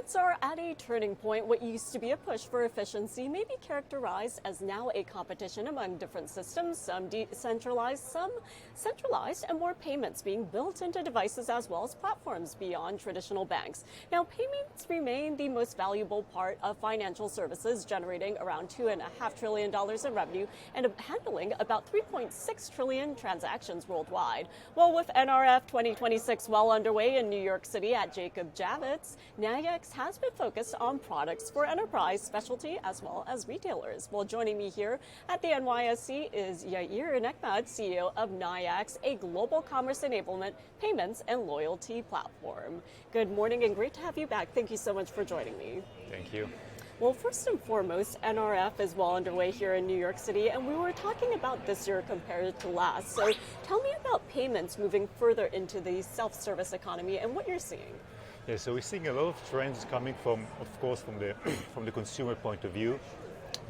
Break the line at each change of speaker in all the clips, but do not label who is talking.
Payments are at a turning point. What used to be a push for efficiency may be characterized as now a competition among different systems, some decentralized, some centralized, and more payments being built into devices as well as platforms beyond traditional banks. Now, payments remain the most valuable part of financial services, generating around $2.5 trillion in revenue and handling about 3.6 trillion transactions worldwide. Well, with NRF 2026 well underway in New York City at Jacob Javits, Nayax has been focused on products for enterprise, specialty, as well as retailers. Well, joining me here at the NYSE is Yair Nechmad, CEO of Nayax, a global commerce enablement, payments, and loyalty platform. Good morning and great to have you back. Thank you so much for joining me.
Thank you.
Well, first and foremost, NRF is well underway here in New York City, and we were talking about this year compared to last. So tell me about payments moving further into the self-service economy and what you're seeing.
Yeah, so we're seeing a lot of trends coming from, of course, from the consumer point of view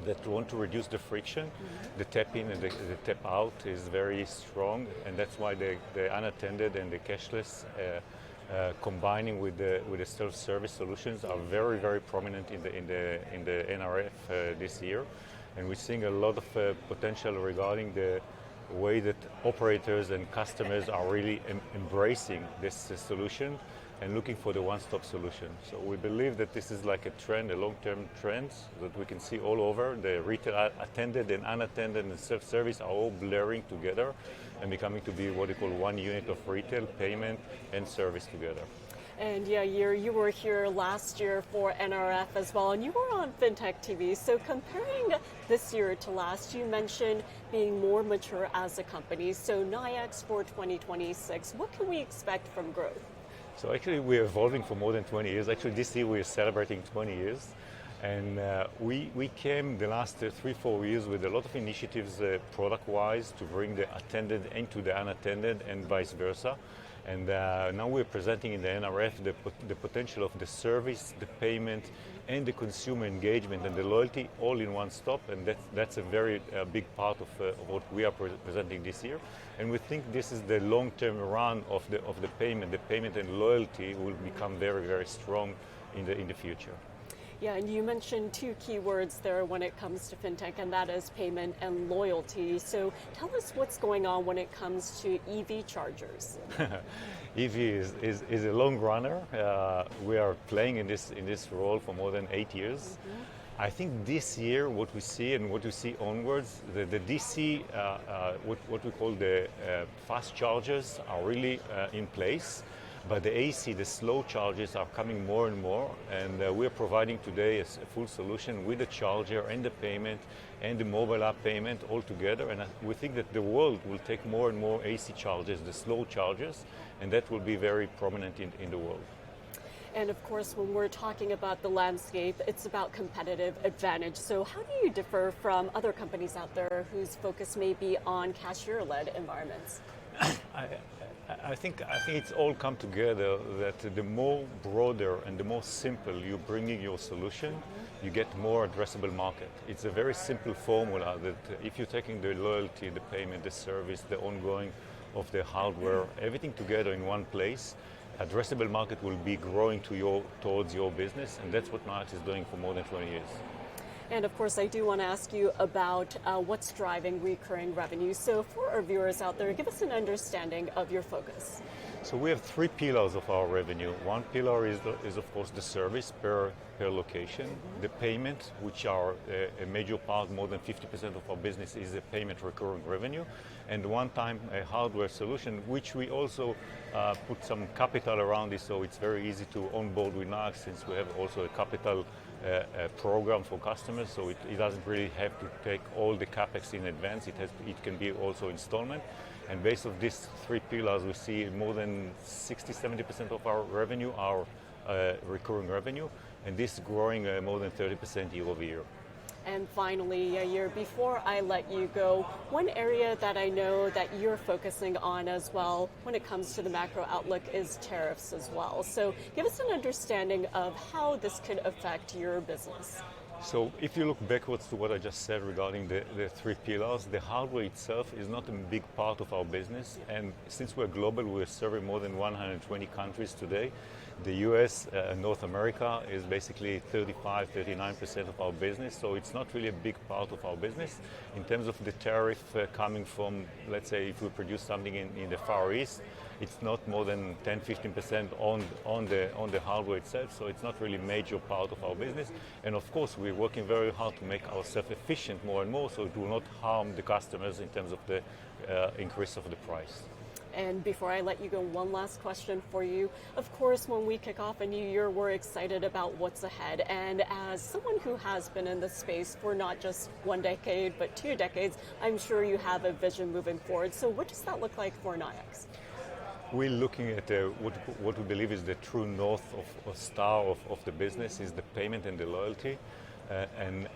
that want to reduce the friction. The tap in and the tap out is very strong, and that's why the unattended and the cashless combining with the self-service solutions are very, very prominent in the NRF this year, and we're seeing a lot of potential regarding the way that operators and customers are really embracing this solution and looking for the one-stop solution. So we believe that this is like a trend, a long-term trend that we can see all over. The retail attended and unattended and self-service are all blurring together and becoming to be what we call one unit of retail, payment, and service together.
And Yair, you were here last year for NRF as well, and you were on FinTech TV. So comparing this year to last, you mentioned being more mature as a company. So Nayax for 2026, what can we expect from growth?
So actually we're evolving for more than 20 years. Actually this year we're celebrating 20 years. And we came the last 3-4 years with a lot of initiatives product-wise to bring the attended into the unattended and vice versa. And now we're presenting in the NRF the potential of the service, the payment, and the consumer engagement and the loyalty all in one stop. And that's a very big part of what we are presenting this year. And we think this is the long-term run of the payment. The payment and loyalty will become very, very strong in the future.
Yeah, and you mentioned two key words there when it comes to FinTech, and that is payment and loyalty. So tell us what's going on when it comes to EV chargers.
EV is a long runner. We are playing in this role for more than 8 years. Mm-hmm. I think this year what we see and what we see onwards, the DC, what we call the fast chargers are really in place. But the AC, the slow chargers are coming more and more, and we're providing today a full solution with the charger and the payment and the mobile app payment all together. And we think that the world will take more and more AC chargers, the slow chargers, and that will be very prominent in the world.
And of course, when we're talking about the landscape, it's about competitive advantage. So how do you differ from other companies out there whose focus may be on cashier-led environments?
I think it's all come together that the more broader and the more simple you bringing your solution, you get more addressable market. It's a very simple formula that if you're taking the loyalty, the payment, the service, the ongoing of the hardware, everything together in one place, addressable market will be growing towards your business, and that's what Nayax is doing for more than 20 years.
And of course, I do want to ask you about what's driving recurring revenue. So for our viewers out there, give us an understanding of your focus.
So we have 3 pillars of our revenue. One pillar is of course the service per location. Mm-hmm. The payment, which are a major part, more than 50% of our business is a payment recurring revenue. And one-time hardware solution, which we also put some capital around it, so it's very easy to onboard with Nayax since we have also a capital program for customers, so it doesn't really have to take all the capex in advance. It can be also installment. And based on these 3 pillars, we see more than 60-70% of our revenue are recurring revenue, and this is growing more than 30% year over year.
And finally, Yair, before I let you go, one area that I know that you're focusing on as well when it comes to the macro outlook is tariffs as well. So give us an understanding of how this could affect your business.
So if you look backwards to what I just said regarding the 3 pillars, the hardware itself is not a big part of our business. And since we're global, we're serving more than 120 countries today. The US, North America, is basically 35-39% of our business, so it's not really a big part of our business. In terms of the tariff coming from, let's say, if we produce something in the Far East, it's not more than 10-15% on the hardware itself, so it's not really a major part of our business. And of course, we're working very hard to make ourselves efficient more and more, so it will not harm the customers in terms of the increase of the price.
And before I let you go, one last question for you. Of course, when we kick off a new year, we're excited about what's ahead. And as someone who has been in this space for not just 1 decade, but 2 decades, I'm sure you have a vision moving forward. So what does that look like for Nayax?
We're looking at what we believe is the true north of star of the business is the payment and the loyalty, and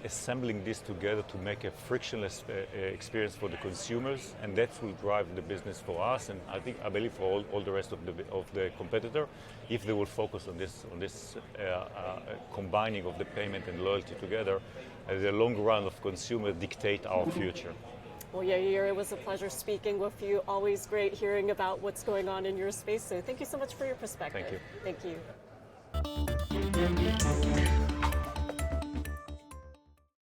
assembling this together to make a frictionless experience for the consumers, and that will drive the business for us, and I believe for all the rest of the competitor, if they will focus on this combining of the payment and loyalty together. The long run of consumer dictate our future.
Well, Yair, it was a pleasure speaking with you. Always great hearing about what's going on in your space. So thank you so much for your perspective.
Thank you.
Thank you.